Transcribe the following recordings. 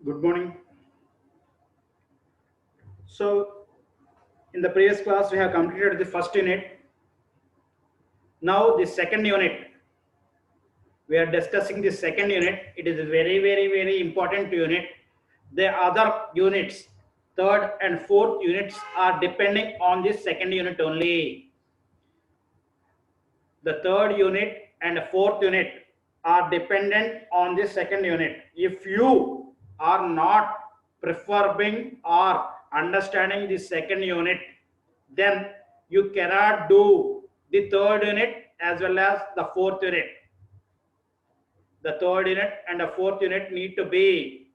Good morning. So, in the previous class, we have completed the first unit. Now, the second unit, we are discussing the second unit. It is a very, very, very important unit. The other units, third and fourth units, are depending on this second unit only. The third unit and fourth unit are dependent on the second unit. If you are not preferring or understanding the second unit, then you cannot do the third unit as well as the fourth unit. The third unit and the fourth unit need to be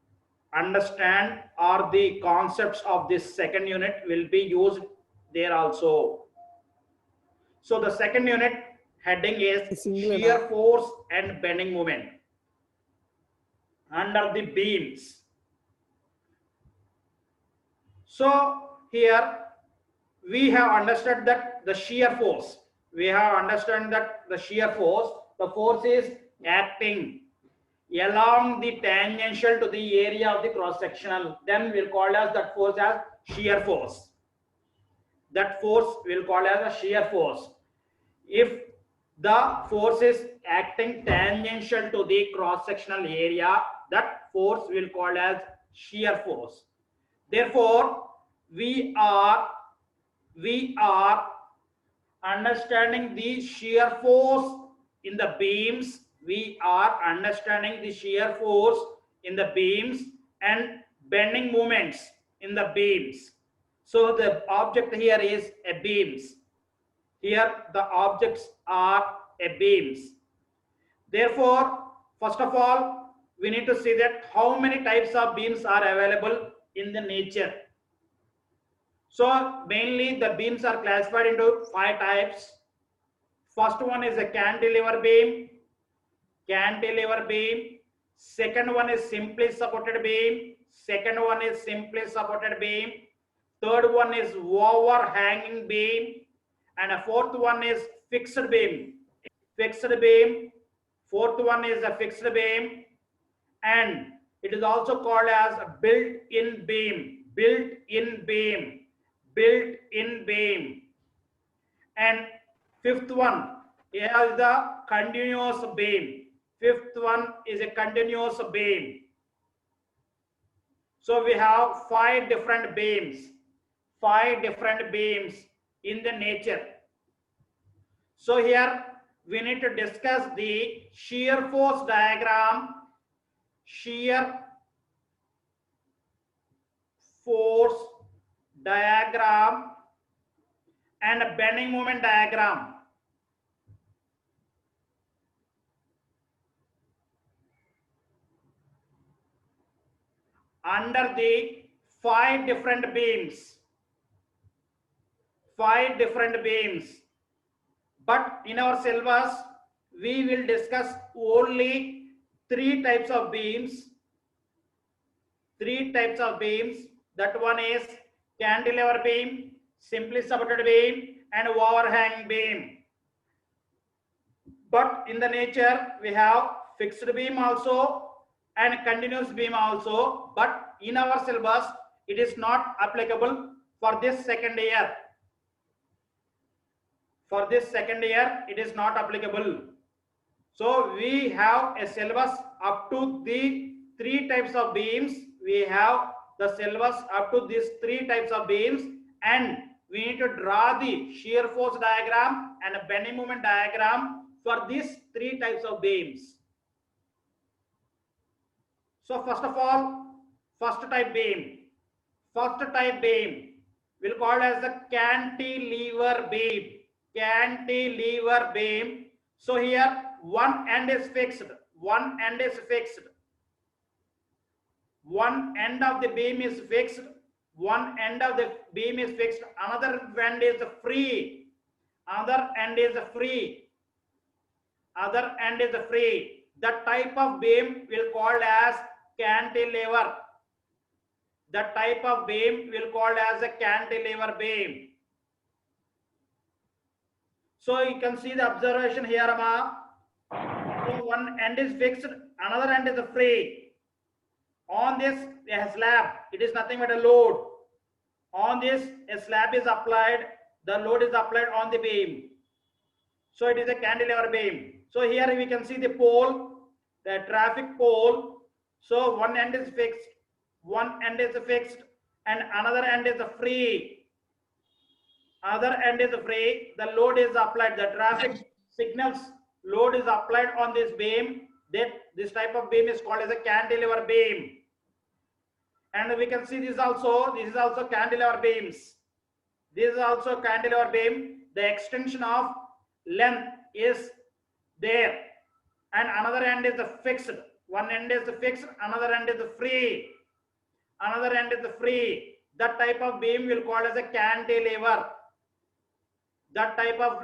understand, or the concepts of this second unit will be used there also. So the second unit heading is shear force and bending moment under the beams. So here we have understood that the shear force. We have understood that the shear force, the force is acting along the tangential to the area of the cross sectional. Then we'll call as that force as shear force. That force will call as a shear force. If the force is acting tangential to the cross sectional area, that force will call as shear force. Therefore, we are understanding the shear force in the beams. We are understanding the shear force in the beams and bending moments in the beams. So the object here is a beams. Here the objects are a beams. Therefore, first of all, we need to see that how many types of beams are available in the nature. So mainly the beams are classified into 5 types. First one is a cantilever beam. Second one is simply supported beam. Second one is simply supported beam. Third one is overhanging beam. And a fourth one is fixed beam. Fourth one is a fixed beam. And it is also called as a built-in beam. And fifth one is the continuous beam. So we have 5 different beams in the nature. So here we need to discuss the shear force diagram, and a bending moment diagram. Under the 5 different beams. But in our syllabus, we will discuss only 3 types of beams. That one is cantilever beam, simply supported beam, and overhang beam. But in the nature, we have fixed beam also and continuous beam also. But in our syllabus, it is not applicable for this second year. It is not applicable. So we have a syllabus up to the 3 types of beams. We have the syllabus up to these 3 types of beams, and we need to draw the shear force diagram and a bending moment diagram for these 3 types of beams. So first of all, first type beam will call as the cantilever beam. So here one end is fixed. One end of the beam is fixed. Another end is free. That type of beam will called as cantilever. So you can see the observation here, So one end is fixed, another end is free. On this slab, it is nothing but a load. On this, a slab is applied, the load is applied on the beam. So it is a cantilever beam. So here we can see the pole, the traffic pole. So one end is fixed, and another end is free. Other end is free. The load is applied. The traffic signals load is applied on this beam. This type of beam is called as a cantilever beam. And we can see this is also cantilever beams. This is also cantilever beam. The extension of length is there, and another end is fixed. One end is fixed, another end is free. Another end is free. That type of beam will call as a cantilever. That type of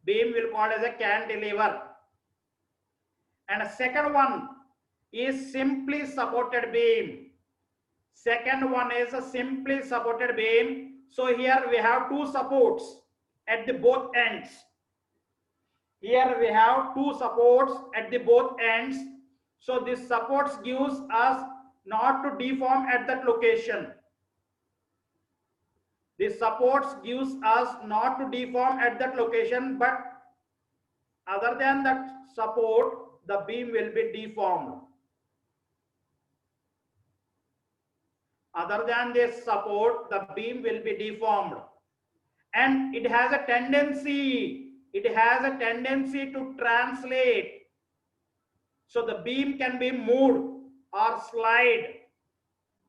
beam will call as a cantilever. And a second one is simply supported beam. Second one is a simply supported beam. So here we have two supports at the both ends. Here we have two supports at the both ends. So this supports gives us not to deform at that location. This supports gives us not to deform at that location, but other than that support, the beam will be deformed. Other than this support, the beam will be deformed. And it has a tendency to translate. So the beam can be moved or slide.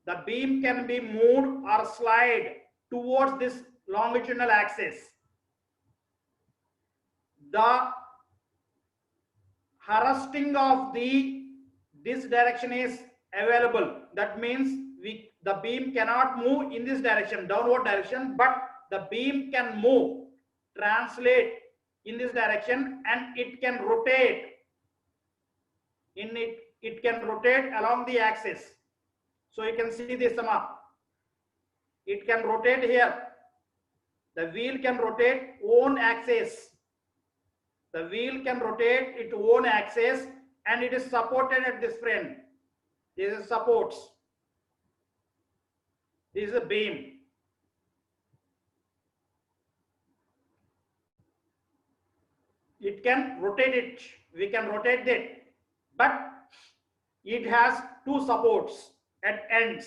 The beam can be moved or slide towards this longitudinal axis. The thrusting of this direction is available. That means the beam cannot move in this direction, downward direction, but the beam can move, translate in this direction, and it can rotate. It can rotate along the axis. So you can see this up. It can rotate here. The wheel can rotate own axis. The wheel can rotate its own axis, and it is supported at this front. This is supports. This is a beam. It can rotate it. We can rotate it, but it has two supports at ends.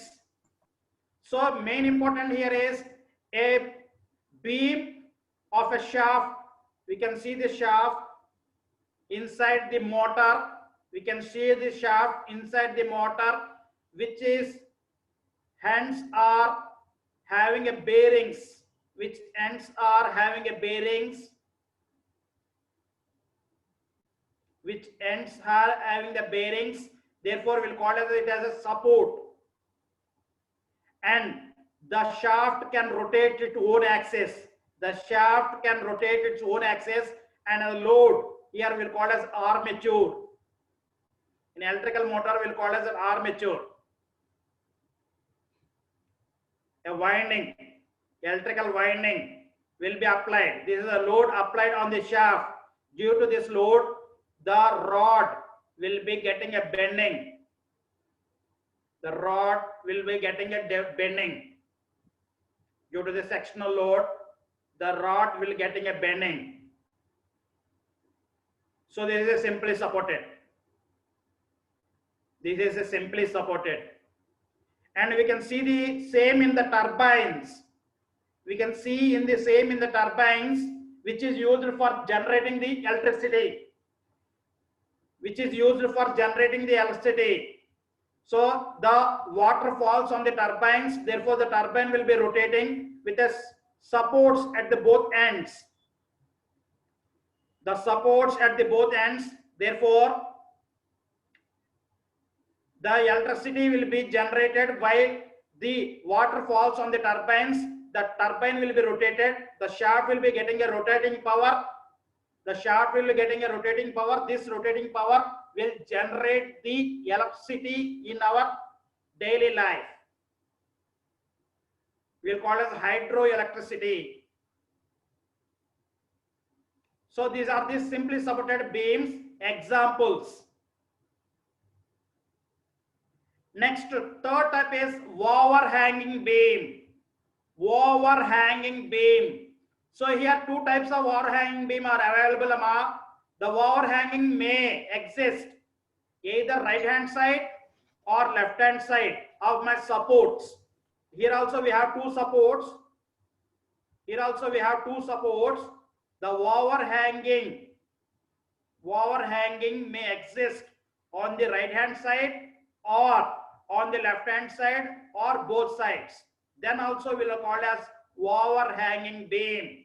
So main important here is a beam of a shaft. We can see the shaft inside the motor. We can see the shaft inside the motor, which is ends are having a bearings. Which ends are having a bearings. Which ends are having the bearings. Therefore, we'll call it as a support. And the shaft can rotate its own axis. The shaft can rotate its own axis, and a load here we'll call as armature. In electrical motor, we'll call as an armature. A winding, electrical winding will be applied. This is a load applied on the shaft. Due to this load, the rod will be getting a bending. The rod will be getting a bending. Due to the sectional load, the rod will getting a bending. So this is a simply supported. This is a simply supported. And we can see the same in the turbines. We can see in the same in the turbines, which is used for generating the electricity. Which is used for generating the electricity. So the water falls on the turbines. Therefore, the turbine will be rotating with the supports at the both ends. The supports at the both ends. Therefore, the electricity will be generated while the water falls on the turbines. The turbine will be rotated. The shaft will be getting a rotating power. The shaft will be getting a rotating power. This rotating power will generate the electricity in our daily life. We'll call it hydroelectricity. So these are the simply supported beams examples. Next, third type is overhanging beam. Overhanging beam. So here two types of overhanging beam are available. The overhanging may exist either right hand side or left hand side of my supports. Here also we have two supports. Here also we have two supports. The overhanging may exist on the right hand side or on the left hand side or both sides. Then also we will call as overhanging beam.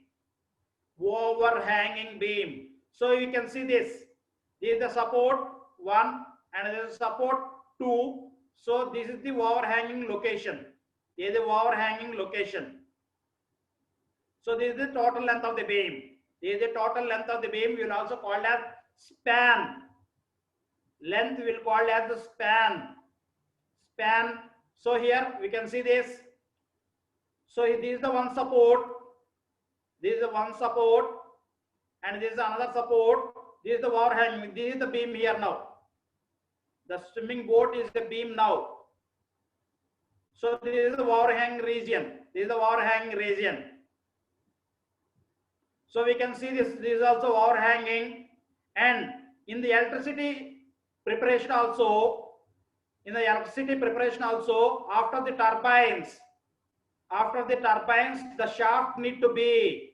Overhanging beam. So you can see this. This is the support 1 and this is support 2. So this is the overhanging location. This is the overhanging location. So this is the total length of the beam. This is the total length of the beam. We will also call as span. Length we will call as the span. Span. So here we can see this. So this is the one support. This is the one support. And this is another support. This is the overhang. This is the beam here now. The swimming boat is the beam now. So this is the overhang region. This is the overhang region. So we can see this is also overhanging. And in the electricity preparation also, after the turbines, the shaft need to be,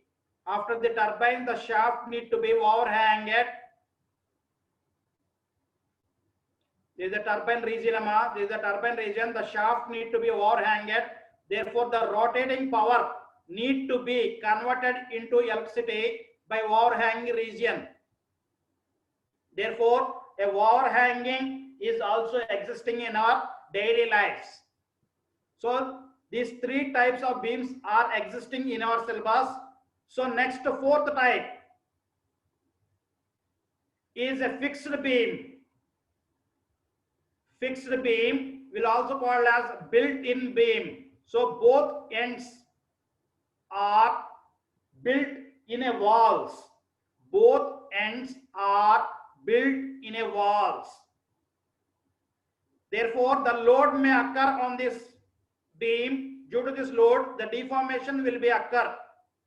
overhanged. This is the turbine region, this is the turbine region. The shaft need to be overhanged. Therefore, the rotating power need to be converted into electricity by overhanging region. Therefore, a overhanging is also existing in our daily lives. So these three types of beams are existing in our syllabus. So next, fourth type is a fixed beam. Fixed beam will also called as built-in beam. So both ends are built in a walls. Both ends are built in a walls. Therefore, the load may occur on this beam. Due to this load, the deformation will be occur,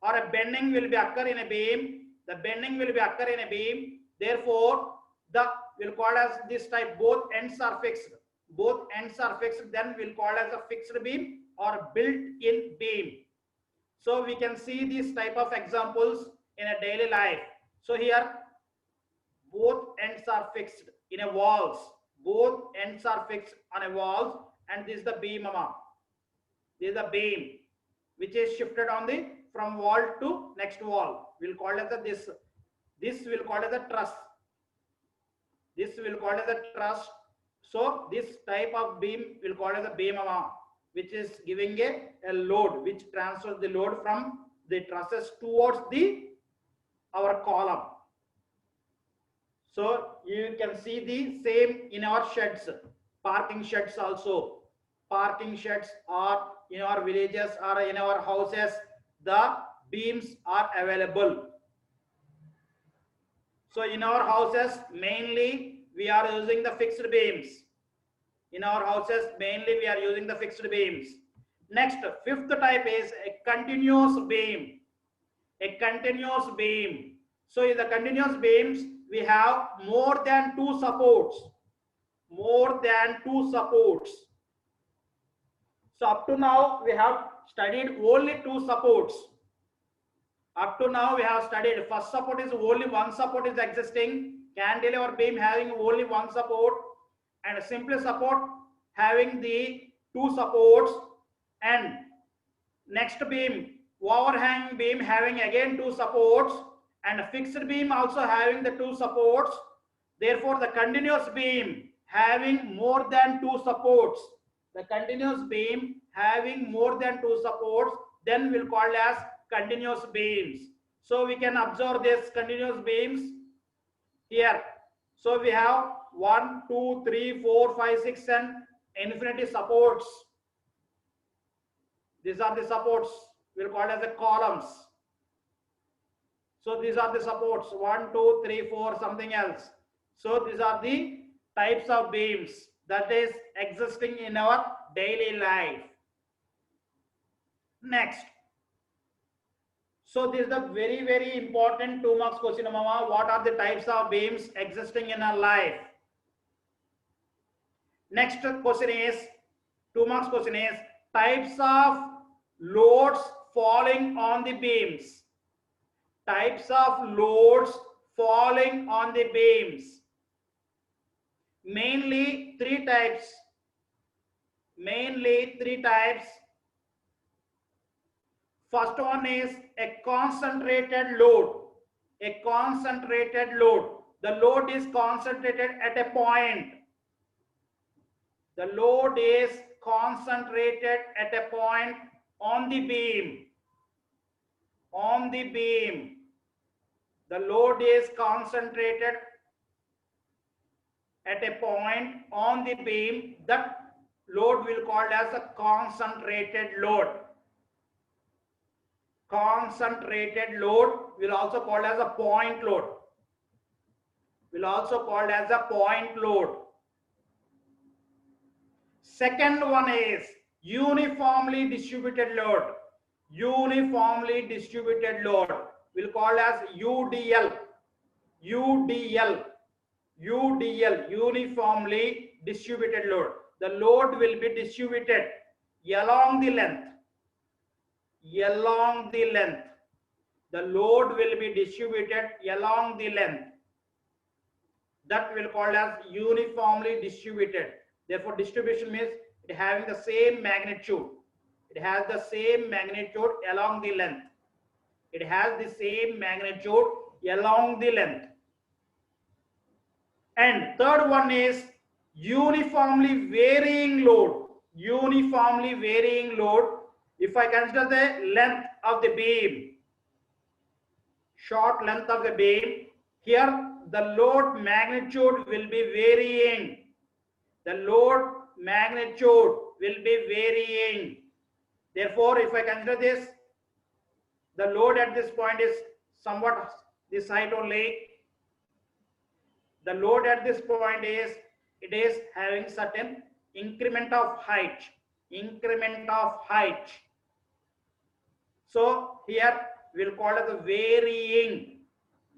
or a bending will be occur in a beam. The bending will be occur in a beam. Therefore, the will call as this type. Both ends are fixed. Both ends are fixed. Then we'll call as a fixed beam or built-in beam. So we can see these type of examples in a daily life. So here, both ends are fixed in a walls. Both ends are fixed on a walls, and this is the beam, mama. This is the beam which is shifted on the from wall to next wall. We'll call it the this. This will call it the truss. This will call it the truss. So this type of beam will call it the beam, mama, which is giving a load, which transfers the load from the trusses towards our column. So you can see the same in our sheds, parking sheds also. Parking sheds are in our villages or in our houses, the beams are available. So in our houses, mainly we are using the fixed beams. In our houses, mainly we are using the fixed beams. Next, fifth type is a continuous beam. A continuous beam. So in the continuous beams, we have more than two supports. More than two supports. So up to now, we have studied only two supports. Up to now, we have studied first support is only one support is existing. Cantilever beam having only one support, and a simple support having the two supports, and next beam, overhang beam having again two supports, and a fixed beam also having the two supports. Therefore, the continuous beam having more than two supports. The continuous beam having more than two supports, then we'll call as continuous beams. So we can observe this continuous beams here. So we have 1, 2, 3, 4, 5, 6 and infinity supports. These are the supports. We'll call as the columns. So these are the supports 1, 2, 3, 4, something else. So these are the types of beams. that is existing in our daily life. Next. So this is the very, very important 2 marks question, mama. What are the types of beams existing in our life? Next question is, 2 marks question is, types of loads falling on the beams. Types of loads falling on the beams. Mainly three types. Mainly three types. First one is a concentrated load. A concentrated load. The load is concentrated at a point. The load is concentrated at a point on the beam. On the beam. The load is concentrated at a point on the beam. That load will be called as a concentrated load. Concentrated load will also called as a point load. Will also called as a point load. Second one is uniformly distributed load. Uniformly distributed load will call as UDL. UDL. UDL, uniformly distributed load. The load will be distributed along the length. Along the length. The load will be distributed along the length. That will called as uniformly distributed. Therefore, distribution means it having the same magnitude. It has the same magnitude along the length. It has the same magnitude along the length. And third one is uniformly varying load. Uniformly varying load. If I consider the length of the beam, short length of the beam, here the load magnitude will be varying. The load magnitude will be varying. Therefore, if I consider this, the load at this point is somewhat this height only. The load at this point is, it is having certain increment of height. Increment of height. So here we'll call it the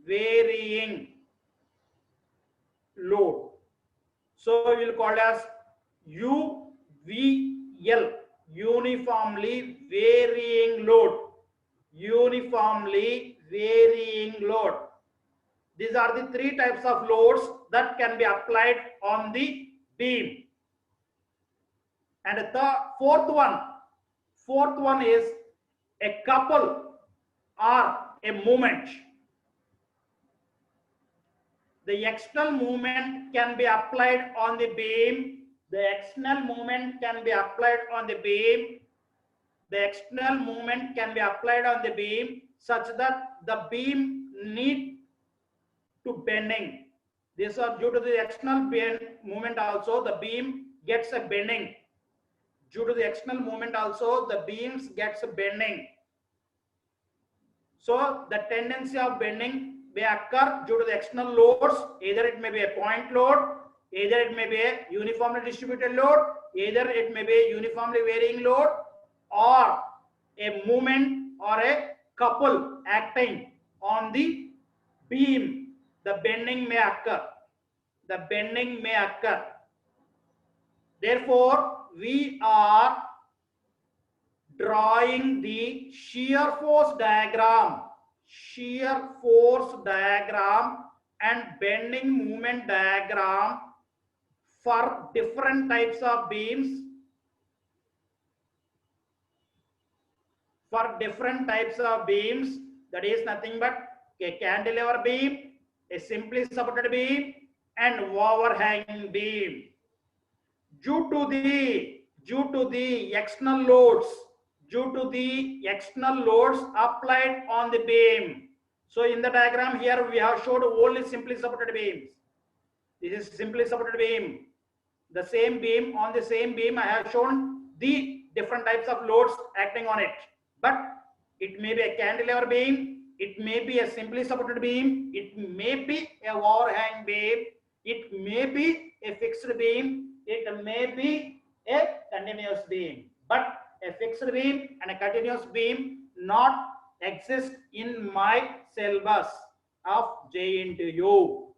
varying load. So we will call it as UVL, uniformly varying load. Uniformly varying load. These are the three types of loads that can be applied on the beam. And the fourth one is a couple or a moment. The external movement can be applied on the beam. The external movement can be applied on the beam. The external movement can be applied on the beam such that the beam need to bending. These are due to the external movement also the beam gets a bending. Due to the external movement also the beams gets a bending. So the tendency of bending may occur due to the external loads. Either it may be a point load, either it may be a uniformly distributed load, either it may be a uniformly varying load, or a movement or a couple acting on the beam. The bending may occur. The bending may occur. Therefore, we are drawing the shear force diagram. Shear force diagram and bending moment diagram for different types of beams. For different types of beams, that is nothing but a cantilever beam, a simply supported beam, and overhanging beam. Due to the external loads, applied on the beam. So in the diagram here we have showed only simply supported beams. This is simply supported beam. The same beam, on the same beam I have shown the different types of loads acting on it. But it may be a cantilever beam, it may be a simply supported beam, it may be a overhang beam, it may be a fixed beam, it may be a continuous beam, but a fixed beam and a continuous beam not exist in my syllabus of J into U.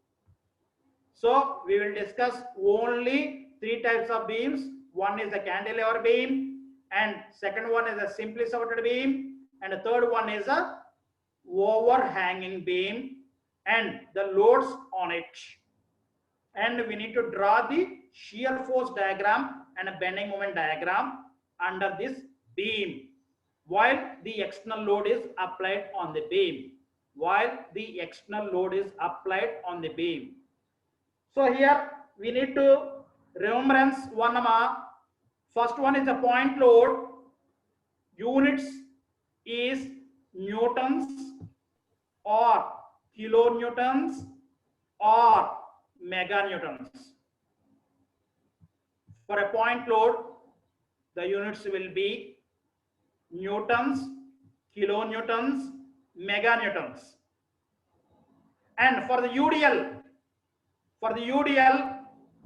So we will discuss only three types of beams. One is a cantilever beam, and second one is a simply supported beam, and the third one is a overhanging beam and the loads on it. And we need to draw the shear force diagram and a bending moment diagram under this beam while the external load is applied on the beam. So here we need to remembrance one. First one is a point load. Units is newtons or kilonewtons or meganewtons. For a point load, the units will be newtons, kilonewtons, meganewtons. And for the UDL,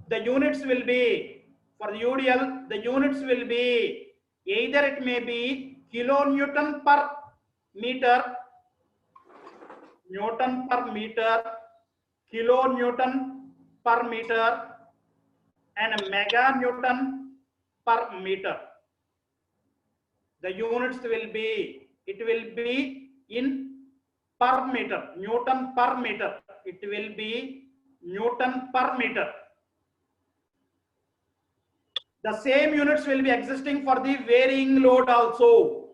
the units will be, either it may be kilonewton per meter, newton per meter, kilonewton per meter, and meganewton per meter. The units will be, it will be in per meter, newton per meter. It will be newton per meter. The same units will be existing for the varying load also.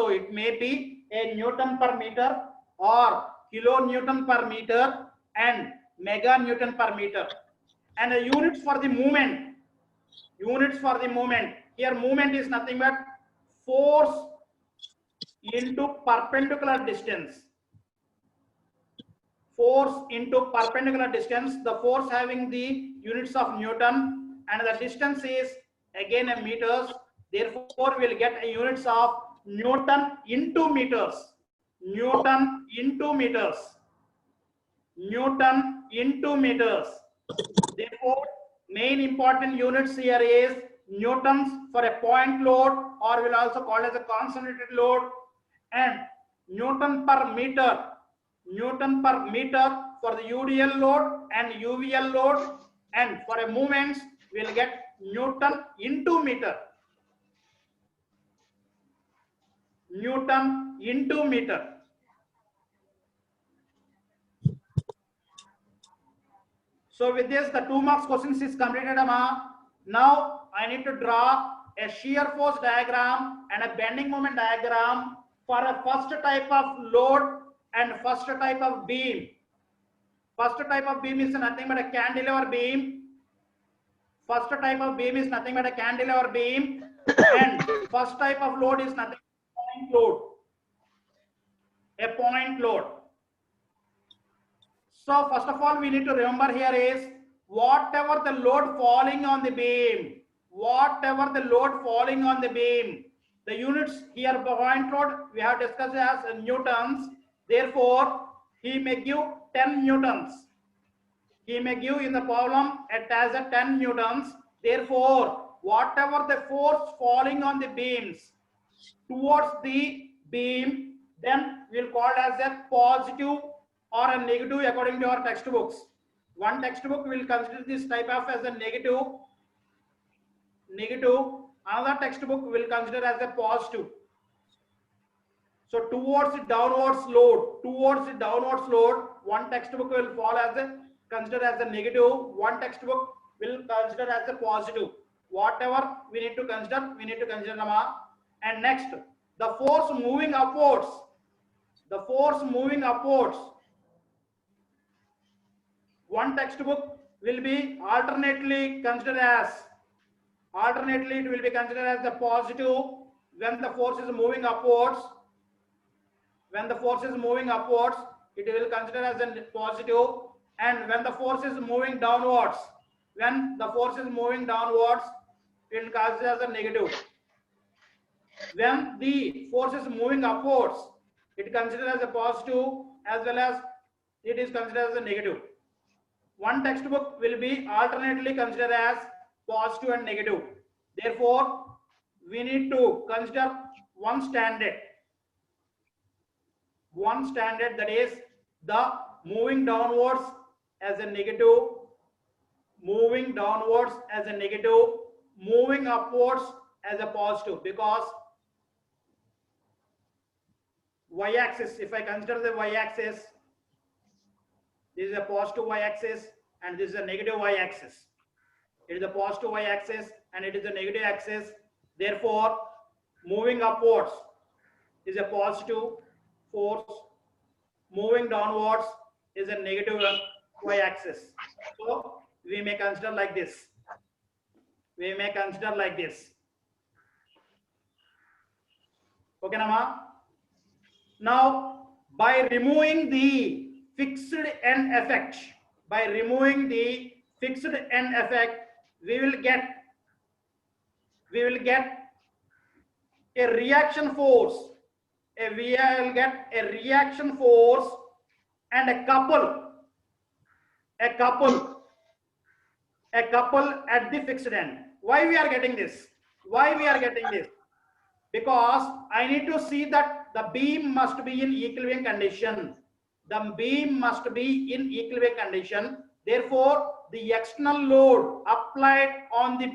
It may be a newton per meter or kilonewton per meter and meganewton per meter. And the units for the movement, here movement is nothing but force into perpendicular distance. The force having the units of Newton, and the distance is again a meters. Therefore, we will get a units of Newton into meters. Therefore, main important units here is newtons for a point load, or will also called as a concentrated load, and Newton per meter for the UDL load and UVL load, and for a movements we will get Newton into meter. So with this, the 2 marks questions is completed. Now I need to draw a shear force diagram and a bending moment diagram for a first type of load and first type of beam. First type of beam is nothing but a cantilever beam. And first type of load is nothing but a point load. So first of all, we need to remember here is whatever the load falling on the beam, the units here, point load we have discussed as newtons. Therefore, he may give 10 newtons. He may give in the problem it as a 10 newtons. Therefore, whatever the force falling on the beams towards the beam, then we'll call it as a positive or a negative according to our textbooks. One textbook will consider this type of as a negative. Another textbook will consider as a positive. So towards the downwards load, one textbook will fall as a consider as a negative, one textbook will consider as a positive. Whatever we need to consider, And next, the force moving upwards. One textbook will be alternately considered as, it will be considered as the positive when the force is moving upwards. It will consider as a positive, and when the force is moving downwards, it will consider as a negative. When the force is moving upwards, it considers as a positive, as well as it is considered as a negative. One textbook will be alternately considered as positive and negative. Therefore, we need to consider one standard that is the moving downwards as a negative, moving downwards as a negative, moving upwards as a positive, because y-axis, if I consider the y-axis, this is a positive y-axis and this is a negative y-axis. It is a positive y-axis and it is a negative axis. Therefore, moving upwards is a positive force, moving downwards is a negative y-axis. So we may consider like this. We may consider like this. Okay, Nama? Now, by removing the fixed end effect, we will get a reaction force. We will get a reaction force and a couple at the fixed end. Why we are getting this? Because I need to see that the beam must be in equilibrium condition. Therefore, the external load applied on the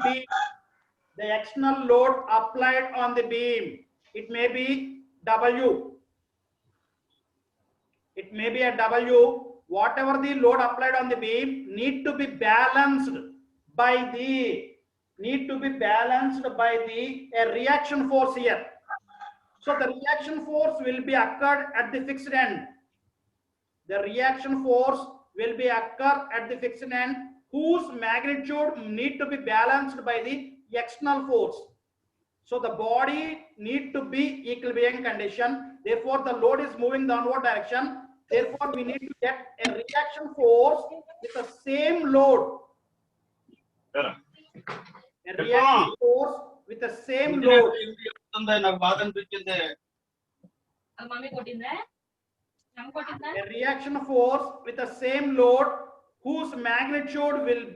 beam, it may be W. It may be a W. Whatever the load applied on the beam need to be balanced by the a reaction force here. So the reaction force will be occurred at the fixed end. Whose magnitude need to be balanced by the external force. So the body need to be equilibrium condition. Therefore, the load is moving downward direction. Therefore, we need to get a reaction force with the same load. A reaction force with the same load. A reaction force with the same load whose magnitude will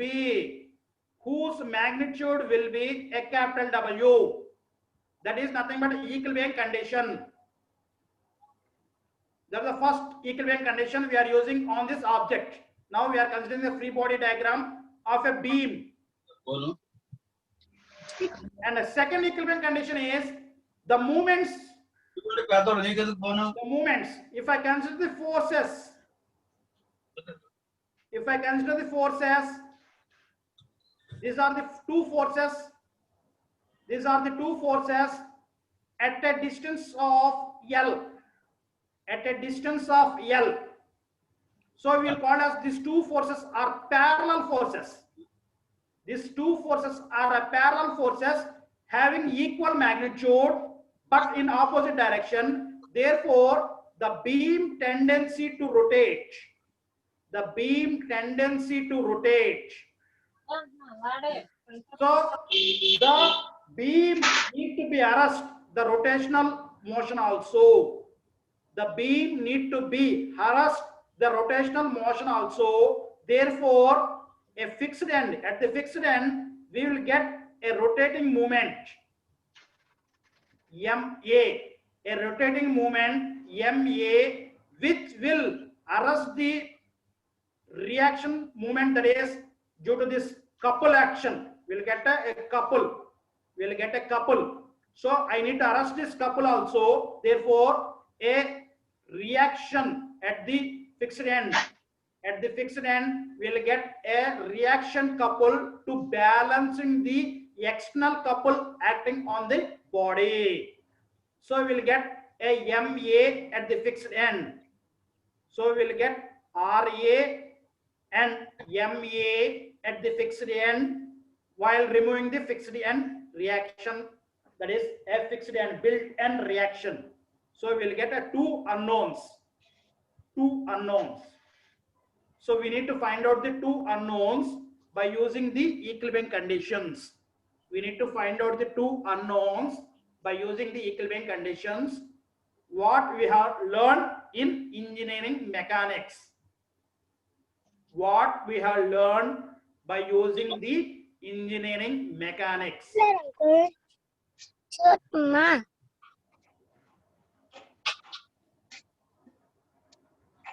be a capital W. That is nothing but equilibrium condition. That is the first equilibrium condition we are using on this object. Now we are considering the free body diagram of a beam. And the second equilibrium condition is the movements. If I consider the forces, these are the two forces at a distance of L. So we will call as these two forces are parallel forces. These two forces are parallel forces having equal magnitude but in opposite direction. Therefore, the beam tendency to rotate. So the beam need to be arrest the rotational motion also. Therefore, at the fixed end, we will get a rotating movement MA, which will arrest the reaction movement, that is due to this couple action. We'll get a couple. So I need to arrest this couple also. Therefore, a reaction at the fixed end. We'll get a reaction couple to balancing the external couple acting on the body. So we'll get a MA at the fixed end. So we'll get RA and MA at the fixed end while removing the fixed end reaction, that is a fixed end built-in reaction. So we'll get a two unknowns. So we need to find out the two unknowns by using the equilibrium conditions. What we have learned in engineering mechanics. what we have learned by using the engineering mechanics.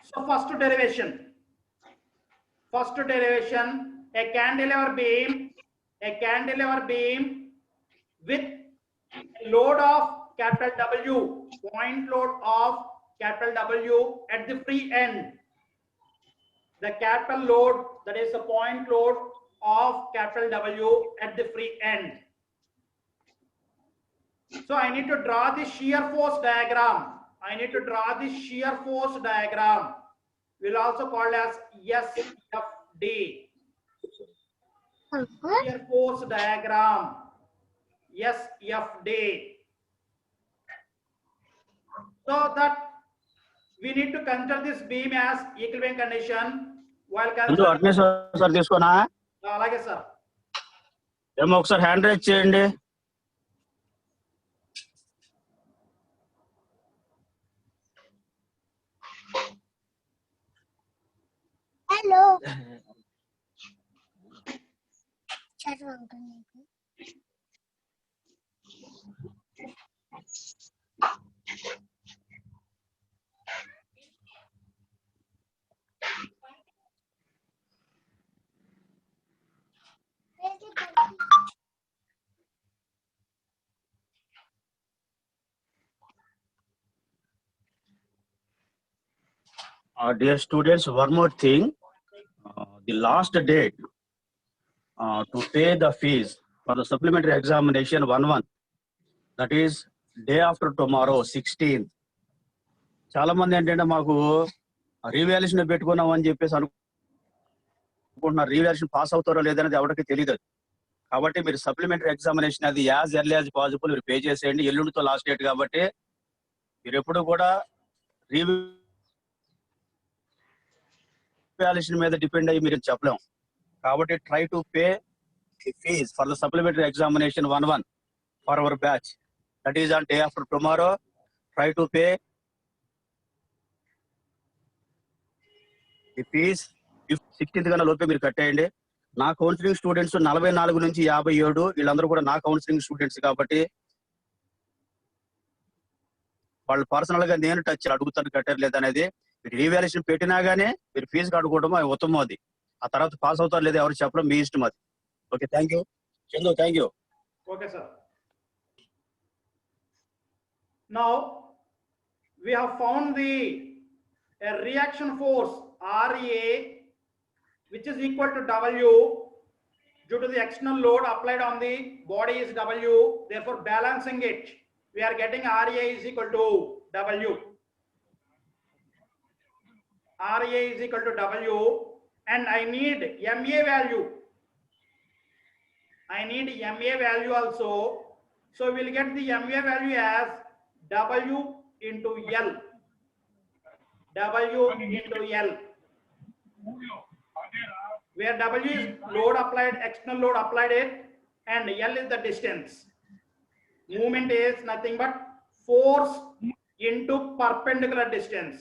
So first derivation, a cantilever beam with a load of capital W, point load of capital W at the free end. The capital load, that is the point load of capital W at the free end. So I need to draw the shear force diagram. We'll also call it as SFD. Shear force diagram. SFD. So that we need to consider this beam as equilibrium condition while considering. Sir తీసుకోనా అలాగే sir. ఏమో ఒకసారి hand raise చేయండి. Hello Dear students, one more thing. The last date to pay the fees for the supplementary examination 1-1, that is day after tomorrow, 16th. చాలా మంది ఏంటంటే మాకు revaluation పెట్టుకున్నాం అని చెప్పేసి అనుకుంటున్నారు. రీవాల్యుయేషన్ పాస్ అవుతారో లేదనేది ఎవరికి తెలియదు. కాబట్టి మీరు సప్లిమెంటరీ ఎగ్జామినేషన్ అది యాజ్ ఎర్లీ యాజ్ పాసిబుల్ మీరు పే చేసేయండి. ఎల్లుండితో లాస్ట్ డేట్ కాబట్టి మీరు ఎప్పుడు కూడా రీవాల్యుయేషన్ మీద డిపెండ్ అయ్యి మీరు చెప్పలేం. కాబట్టి try to pay the fees for the supplementary examination 1-1 for our batch, that is on day after tomorrow. Try to pay the fees 16th కన్నా లోపే మీరు కట్టేయండి. నా కౌన్సిలింగ్ స్టూడెంట్స్ 44 నుంచి 57, వీళ్ళందరూ కూడా నా కౌన్సిలింగ్ స్టూడెంట్స్ కాబట్టి వాళ్ళు పర్సనల్ గా నేను టచ్ అడుగుతాను కట్టారు లేదనేది. మీరు రీవాల్యుయేషన్ పెట్టినా గానీ మీరు ఫీజు కట్టుకోవడం ఉత్తమం. అది ఆ తర్వాత పాస్ అవుతారు లేదా ఎవరు చెప్పడం మీ ఇష్టం అది. Okay, thank you Chandu. Thank you. Okay, sir. Now we have found the reaction force RA, which is equal to W due to the external load applied on the body is W. Therefore, balancing it, we are getting RA is equal to W. RA is equal to W, and I need MA value. Also. So we'll get the MA value as W into L. Where W is load applied, external load applied it, and L is the distance. Movement is nothing but force into perpendicular distance.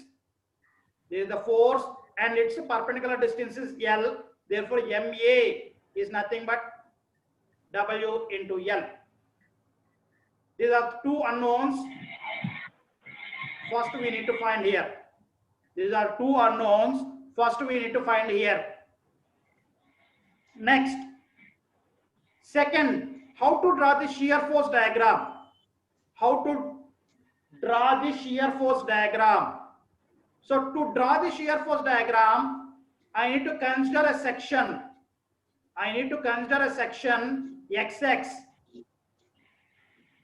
This is the force and its perpendicular distance is L. Therefore, MA is nothing but W into L. These are two unknowns. First we need to find here. These are two unknowns. First we need to find here. Next, second, how to draw the shear force diagram. So to draw the shear force diagram, I need to consider a section.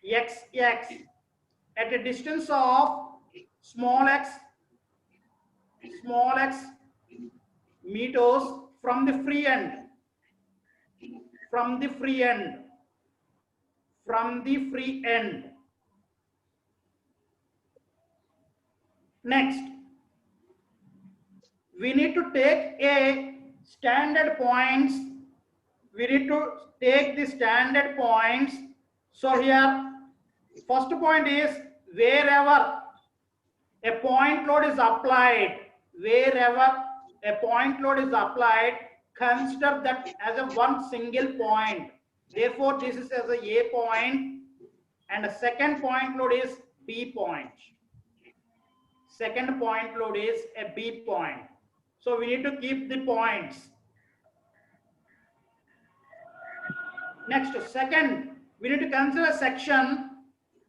XX at a distance of small x meters from the free end. Next, we need to take a standard points. So here, first point is wherever a point load is applied, a point load is applied, consider that as a one single point. Therefore, this is as a point, and the second point load is B point. Second point load is a B point. So we need to keep the points. Next, second, we need to consider a section.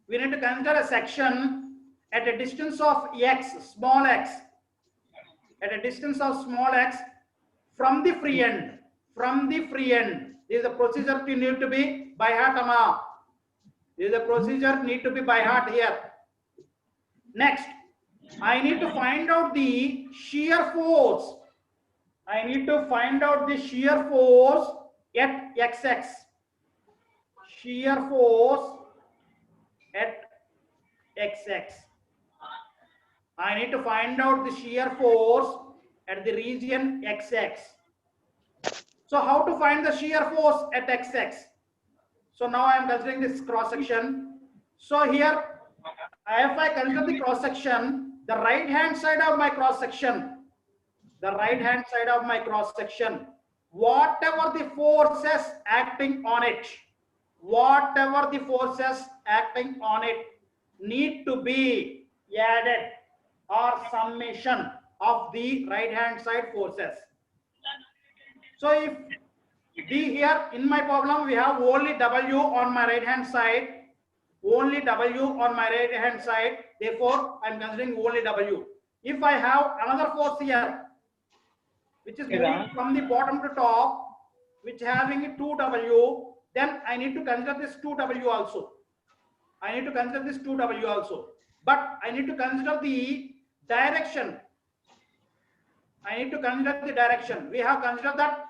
We need to consider a section at a distance of x, small x, at a distance of small x from the free end. From the free end. This is a procedure to need to be by heart, Amma. This is a procedure need to be by heart here. Next, I need to find out the shear force. I need to find out the shear force at xx. Shear force at xx. I need to find out the shear force at the region xx. So how to find the shear force at xx? So now I am considering this cross section. So here, if I consider the cross section, the right hand side of my cross section, whatever the forces acting on it, need to be added or summation of the right hand side forces. So if D here in my problem, we have only W on my right hand side, therefore I am considering only W. If I have another force here, which is moving from the bottom to top, which having 2W, then I need to consider this 2W also. But I need to consider the direction. We have considered that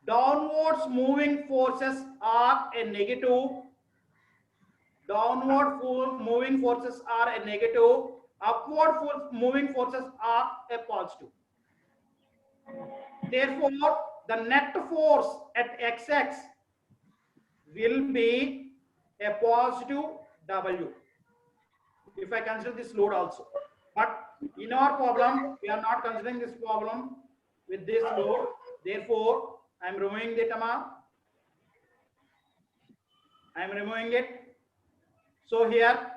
downwards moving forces are a negative. Upward moving forces are a positive. Therefore, the net force at xx will be a positive W if I consider this load also. But in our problem, we are not considering this problem with this load. Therefore, I am removing the Tama. So here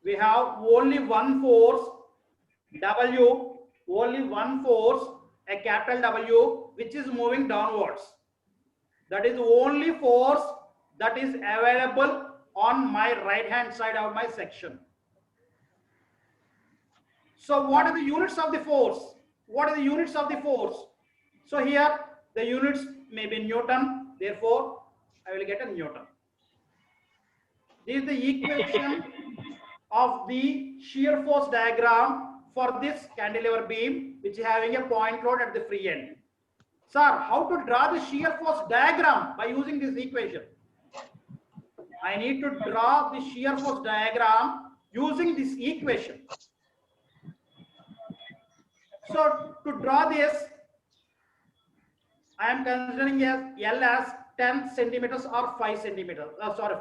we have only one force W, a capital W, which is moving downwards. That is the only force that is available on my right hand side of my section. So what are the units of the force? So here the units may be Newton, therefore I will get a Newton. This is the equation of the shear force diagram for this cantilever beam, which is having a point load at the free end. Sir, how to draw the shear force diagram by using this equation? I need to draw the shear force diagram using this equation. So to draw this, I am considering as L as 10 centimeters or 5 centimeters.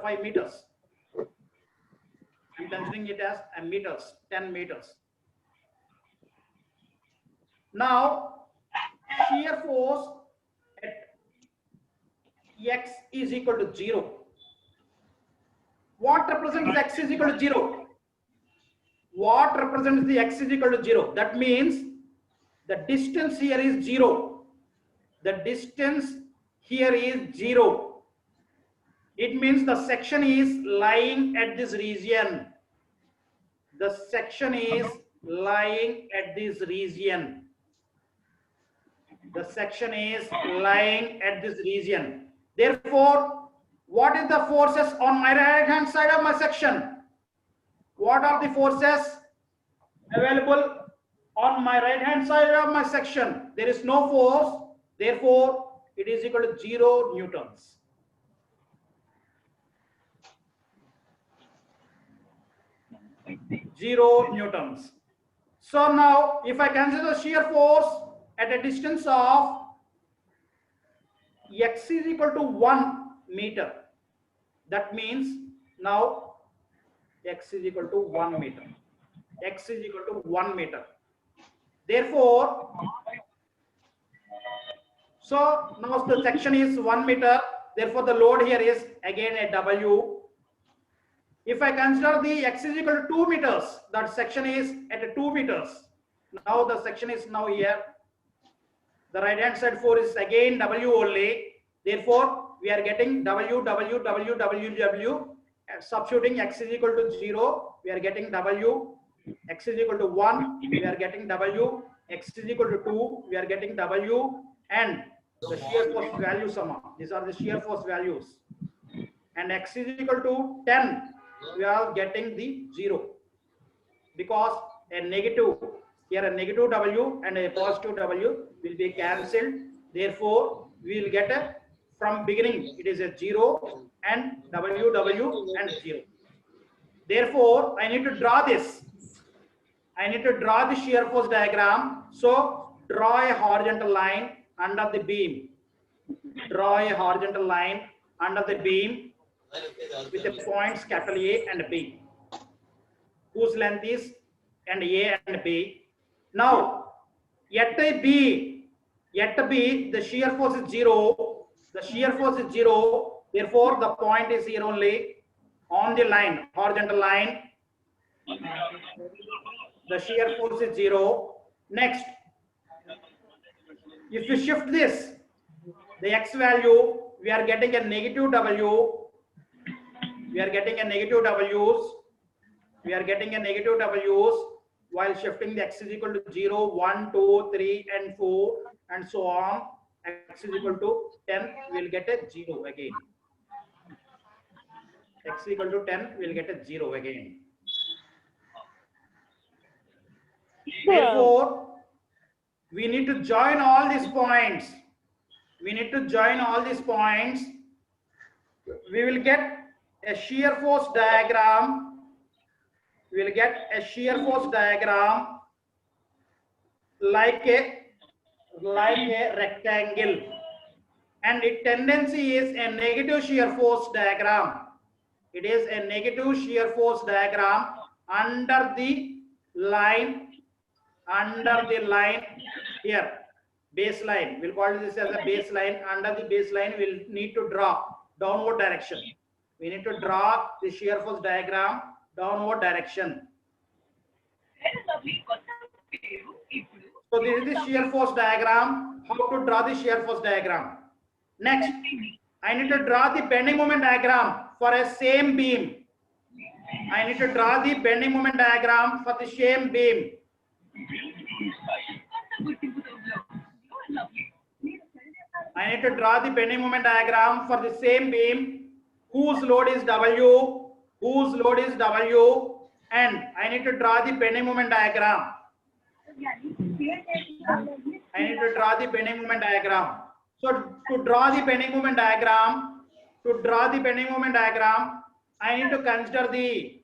5 meters. I am considering it as meters, 10 meters. Now, shear force at x is equal to 0. What represents x is equal to 0? What represents the x is equal to 0? That means the distance here is 0. It means the section is lying at this region. Therefore, what is the forces on my right hand side of my section? What are the forces available on my right hand side of my section? There is no force, therefore it is equal to 0 newtons. So now if I consider shear force at a distance of x is equal to 1 meter, that means now x is equal to 1 meter. Therefore, So now the section is 1 meter. Therefore, the load here is again a W. If I consider the x is equal to 2 meters, that section is at 2 meters. Now the section is now here. The right hand side 4 is again W only. Therefore, we are getting W, W, W, W, W. Substituting x is equal to 0, we are getting W. X is equal to 1, we are getting W. X is equal to 2, we are getting W. And the shear force value summa. These are the shear force values. And x is equal to 10, we are getting the 0. Because a negative, here a negative W and a positive W will be cancelled. Therefore, we will get a, from beginning, it is a 0 and W, W and 0. Therefore, I need to draw this. I need to draw the shear force diagram. So, draw a horizontal line under the beam. Draw a horizontal line under the beam with the points capital A and B, whose length is and A and B. Now, at B, the shear force is 0. The shear force is 0. Therefore, the point is here only on the line, horizontal line. The shear force is 0. Next, if you shift this, the x value, we are getting a negative W. We are getting a negative W's. We are getting a negative W's while shifting the x is equal to 0, 1, 2, 3, and 4, and so on. X is equal to 10, we will get a 0 again. X is equal to 10, we will get a 0 again. Therefore, we need to join all these points. We need to join all these points. We will get a shear force diagram. We will get a shear force diagram like a rectangle, and its tendency is a negative shear force diagram. It is a negative shear force diagram under the line here, baseline. We'll call this as a baseline. Under the baseline, we'll need to draw downward direction. We need to draw the shear force diagram downward direction. So this is the shear force diagram. How to draw the shear force diagram? Next, I need to draw the bending moment diagram for a same beam. I need to draw the bending moment diagram for the same beam. I need to draw the bending moment diagram for the same beam whose load is W, and I need to draw the bending moment diagram. I need to draw the bending moment diagram. So to draw the bending moment diagram, I need to consider the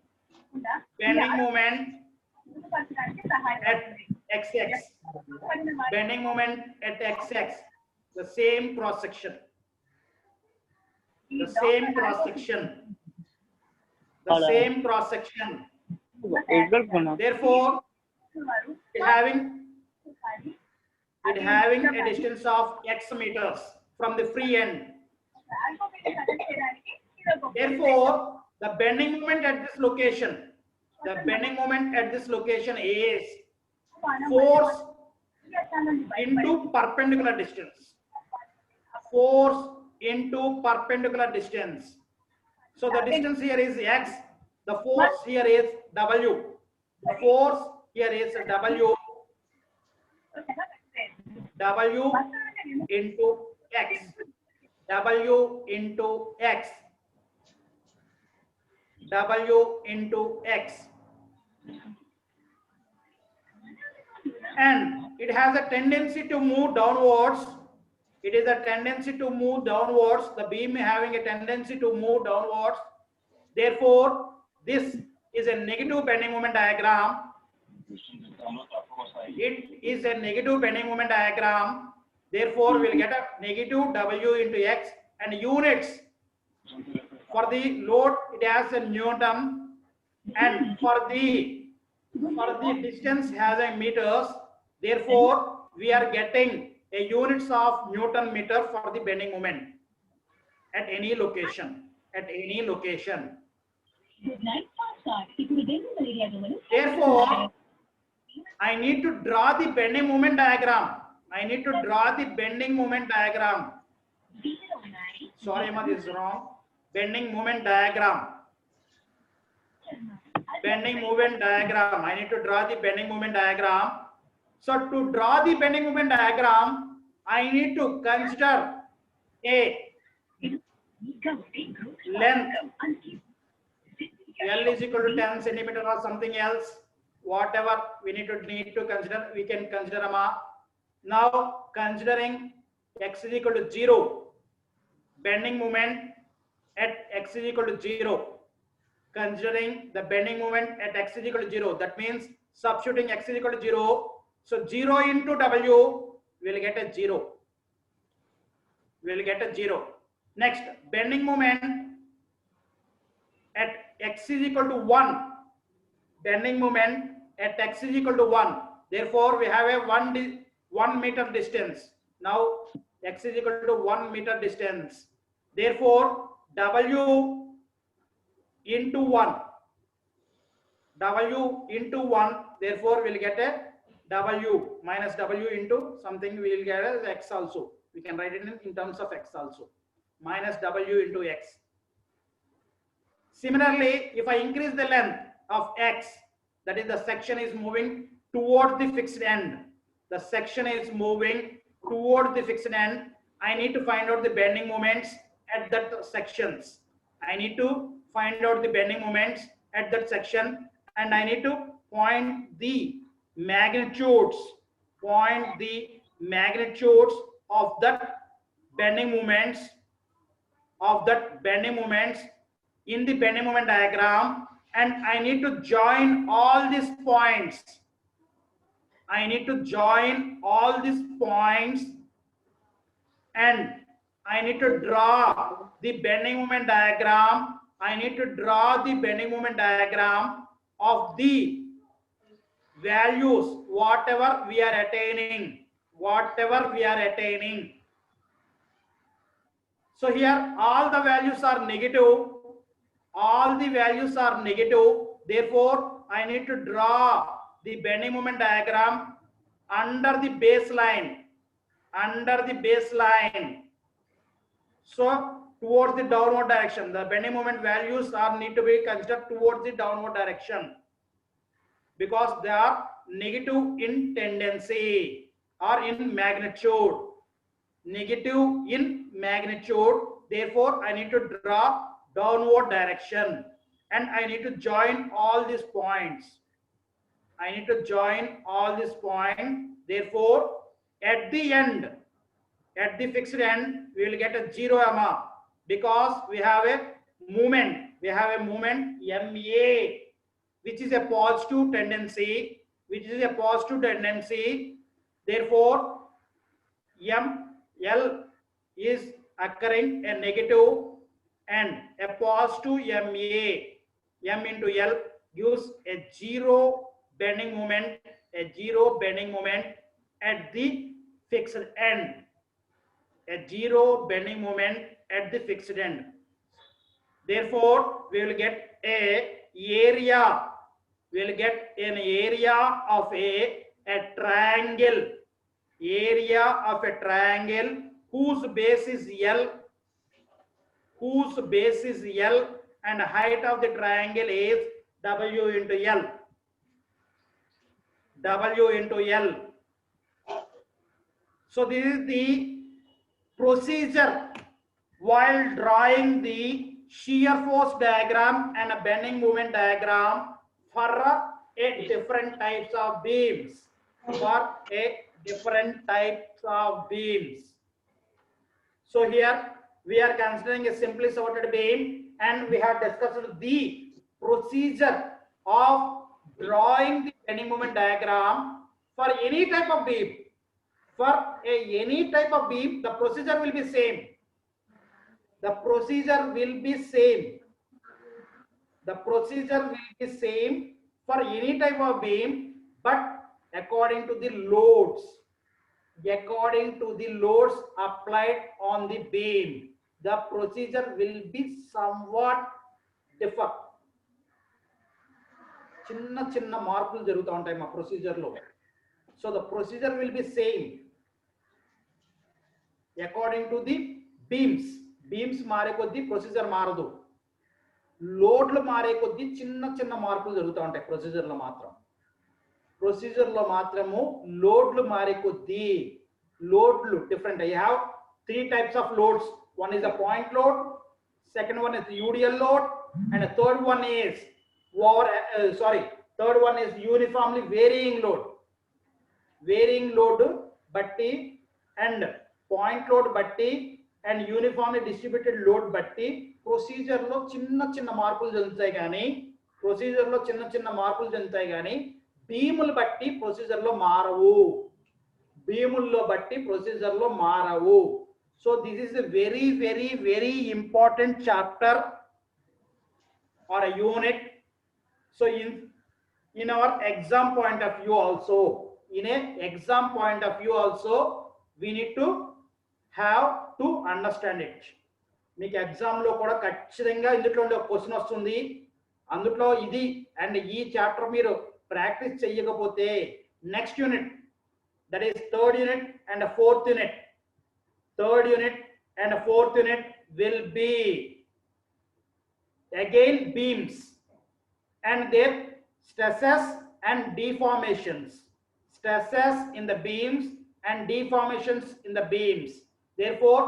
bending moment at XX. Bending moment at XX. The same cross section. The same cross section. The same cross section. Therefore, it having a distance of x meters from the free end. Therefore, the bending moment at this location, is force into perpendicular distance. Force into perpendicular distance. So the distance here is x. The force here is W. The force here is W. W into x. W into x. W into x. And it has a tendency to move downwards. It is a tendency to move downwards. The beam having a tendency to move downwards. Therefore, this is a negative bending moment diagram. It is a negative bending moment diagram. Therefore, we'll get a negative W into x, and units for the load it has a Newton, and for the distance has a meters. Therefore, we are getting a units of Newton meter for the bending moment at any location. At any location. Therefore, I need to draw the bending moment diagram. I need to draw the bending moment diagram. Sorry, Emma, this is wrong. Bending moment diagram. Bending moment diagram. I need to draw the bending moment diagram. So to draw the bending moment diagram, I need to consider a length L is equal to 10 centimeter or something else. Whatever we need to consider, we can consider a. Now considering x is equal to 0, bending moment at x is equal to 0. Considering the bending moment at x is equal to 0, that means substituting x is equal to 0. So 0 into W will get a 0. We'll get a 0. Next, bending moment at x is equal to 1. Bending moment at x is equal to 1. Therefore, we have a 1 meter distance. Now, x is equal to 1 meter distance. Therefore, W into 1. W into 1. Therefore, we'll get a W minus W into something. We will get as x also. We can write it in terms of x also. Minus W into x. Similarly, if I increase the length of x, that is the section is moving toward the fixed end. The section is moving toward the fixed end. I need to find out the bending moments at that sections. I need to find out the bending moments at that section, and I need to point the magnitudes. Point the magnitudes of that bending moments in the bending moment diagram, and I need to join all these points. I need to join all these points, and I need to draw the bending moment diagram. I need to draw the bending moment diagram of the values, whatever we are attaining. So here all the values are negative. Therefore, I need to draw the bending moment diagram under the baseline. So towards the downward direction, the bending moment values need to be considered towards the downward direction, because they are negative in tendency or in magnitude. Therefore, I need to draw downward direction, and I need to join all these points. Therefore, at the end, at the fixed end, we will get a 0 MA, because we have a movement. MA, which is a positive tendency. Therefore, L is occurring a negative, and a positive MA, M into L gives a 0 bending moment at the fixed end. Therefore, we will get an area of a triangle. Whose base is L, and height of the triangle is W into L. So this is the procedure while drawing the shear force diagram and a bending moment diagram for a different types of beams. So here we are considering a simply supported beam, and we have discussed the procedure of drawing the bending moment diagram for any type of beam. Any type of beam, the procedure will be same. The procedure will be same for any type of beam, but according to the loads. according to the loads applied on the beam. The procedure will be somewhat differ. చిన్న చిన్న మార్పులు జరుగుతూ ఉంటాయి మా procedure లో. So the procedure will be same according to the beams. Beams మారే కొద్దీ procedure మారదు. లోడ్లు మారే కొద్దీ చిన్న చిన్న మార్పులు జరుగుతూ ఉంటాయి ప్రొసీజర్ లో మాత్రం. ప్రొసీజర్ లో మాత్రము లోడ్లు మారే కొద్దీ లోడ్లు different. I have 3 types of loads. One is a point load, second one is UDL load, and the third one is third one is uniformly varying load. Varying load batti and point load batti and uniformly distributed load batti procedure lo chinna marpulu jarugutayi gaani procedure lo chinna marpulu jarugutayi gaani beamul batti procedure lo maaravu. Beamullo batti procedure lo maaravu. So this is a very important chapter or a unit. So in our exam point of view also, we need to have to understand it. మీకు exam లో కూడా ఖచ్చితంగా ఇందులో ఒక question వస్తుంది. అందులో ఇది and ఈ చాప్టర్ మీరు ప్రాక్టీస్ చేయకపోతే next unit, that is third unit and the fourth unit, will be again beams and their stresses and deformations. Stresses in the beams and deformations in the beams. Therefore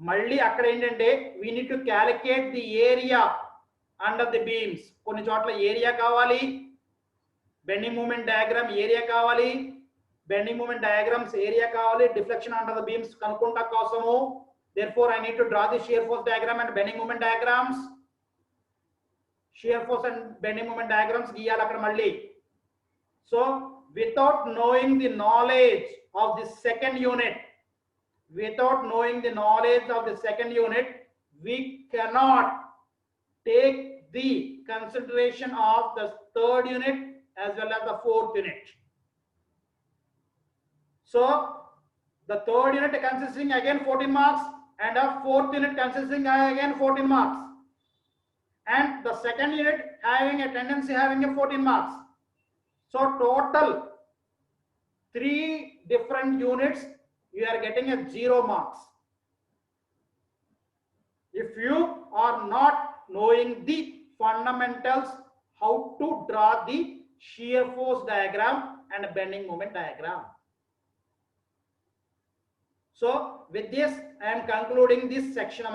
malli akkada endante we need to calculate the area under the beams. Konni chotla area kavali, bending moment diagram area kavali, bending moment diagrams area kavali, deflection under the beams kanukunta kosamu. Therefore I need to draw the shear force diagram and bending moment diagrams. Shear force and bending moment diagrams giyala akkada malli. So without knowing the knowledge of the second unit, we cannot take the consideration of the third unit as well as the fourth unit. So the third unit consisting again 14 marks and the fourth unit consisting again 14 marks, and the second unit having a tendency having a 14 marks. So total 3 different units you are getting a 0 marks. If you are not knowing the fundamentals how to draw the shear force diagram and bending moment diagram. So with this I am concluding this section